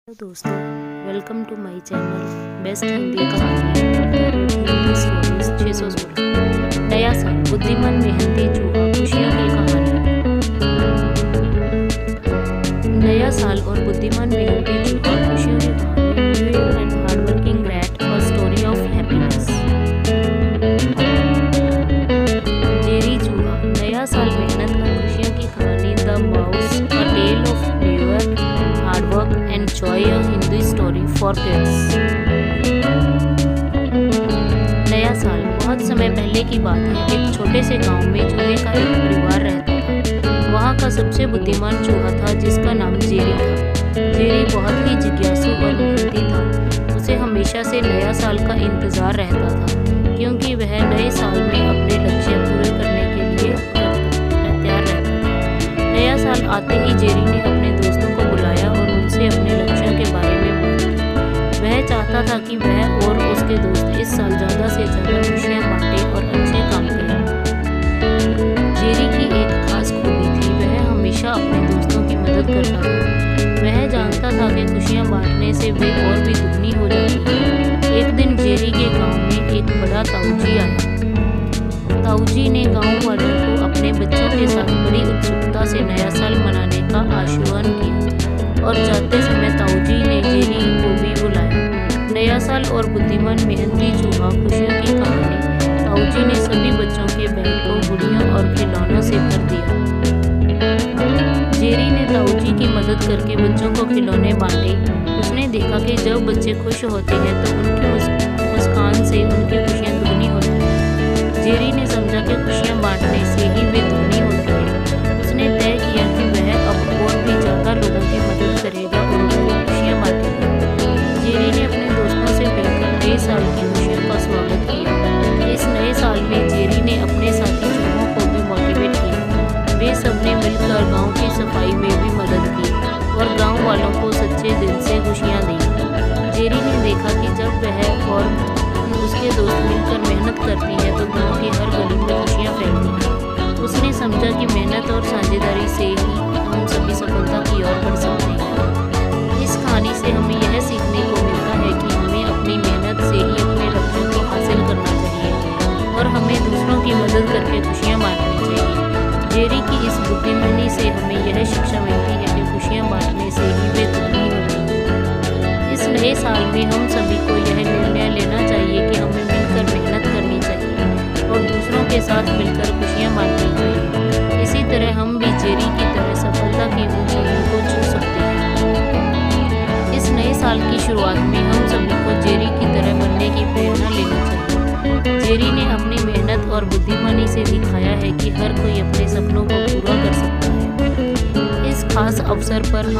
Hello दोस्तों, welcome to my channel best Hindi कहानियाँ stories 616। नया साल, बुद्धिमान मेहनती चूहा, खुशियों की कहानी। नया साल और बुद्धिमान मेहनती चूहा, खुशियों की कहानी। New year and hard working rat, a story of happiness. Jerry चूहा, नया साल, मेहनत और खुशियों की कहानी। The mouse, a tale of new year, hard work and joy, a Hindi story for kids. नया साल, बहुत समय पहले की बात है। एक छोटे से गांव में चूहे का एक परिवार रहता था। वहां का सबसे बुद्धिमान चूहा था जिसका नाम जेरी था। जेरी बहुत ही जिज्ञासु और मेहनती था। उसे हमेशा से नया साल का इंतजार रहता था, क्योंकि वह नए साल में अपने लक्ष्य पूरे करने के लिए तैयार रहता था। नया साल आते ही जेरी ने अपने दोस्तों को बुलाया और उनसे अपने लक्ष्यों के बारे में बात की। वह चाहता था कि वह और उसके दोस्त इस साल ज़्यादा से ज़्यादा खुशियाँ बांटें और अच्छे काम करें। जेरी की एक खास खूबी थी, वह हमेशा अपने दोस्तों की मदद करता था। वह जानता था कि खुशियाँ बांटने से वे और भी दुगनी हो जाती हैं। एक दिन जेरी के गाँव में एक बड़ा ताऊजी आया। ताऊजी ने गाँव वालों को अपने बच्चों के साथ बड़ी उत्सुकता से नया साल मनाने का आह्वान किया और जाते समय ताऊजी ने जेरी को भी बुलाया। नया साल और बुद्धिमान मेहनती चूहा, खुशियों की कहानी। ताऊजी ने सभी बच्चों के बैग को गुड़ियों और खिलौनों से भर दिया। जेरी ने ताऊजी की मदद करके बच्चों को खिलौने बांटे। उसने देखा कि जब बच्चे खुश होते हैं तो उनकी मुस्कान से उनकी खुशियाँ दुगनी होती हैं। जेरी ने समझा कि खुशियाँ बांटने से ही वे दुगनी होती हैं। उसने तय किया कि वह अब और भी ज़्यादा लोगों की मदद करेगा और उनकी खुशियाँ बांटेगा। जेरी ने अपने दोस्तों से मिलकर नए साल की खुशियों का स्वागत किया। इस नए साल में जेरी ने अपने साथी चूहों को भी मोटिवेट किया। वे सबने मिलकर गाँव की सफाई में भी मदद की और गाँव वालों को सच्चे दिल से खुशियाँ दी। जेरी ने देखा कि जब वह और उसके दोस्त मिलकर मेहनत करती हैं तो गांव की हर गली में खुशियाँ फैलती हैं। उसने समझा कि मेहनत और साझेदारी से ही हम सभी सफलता की ओर बढ़ सकते हैं। इस कहानी से हमें यह सीखने को मिलता है कि हमें अपनी मेहनत से ही अपने लक्ष्यों को हासिल करना चाहिए और हमें दूसरों की मदद करके खुशियाँ बांटनी चाहिए। जेरी की इस बुद्धिमानी से हमें यह शिक्षा मिलती है कि खुशियाँ बांटने से ही वे दुगनी होती हैं। इस नए साल में हम सभी को यह निर्णय लेना चाहिए कि हमें मिलकर मेहनत करनी चाहिए और दूसरों के साथ मिलकर खुशियाँ बांटनी चाहिए। इसी तरह हम भी जेरी की तरह सफलता की ऊंचाइयों को छू सकते हैं। इस नए साल की शुरुआत में हम सभी को जेरी की तरह बनने की प्रेरणा लेनी चाहिए। जेरी ने अपनी मेहनत और बुद्धिमानी से दिखाया है कि हर कोई अपने सपनों को पूरा कर सकता है। इस खास अवसर पर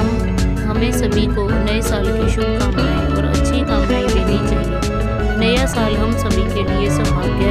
हमें सभी को नए साल की शुभकामनाएं और अच्छी कामनाएं देनी चाहिए। नया साल हम सभी के लिए सौभाग्य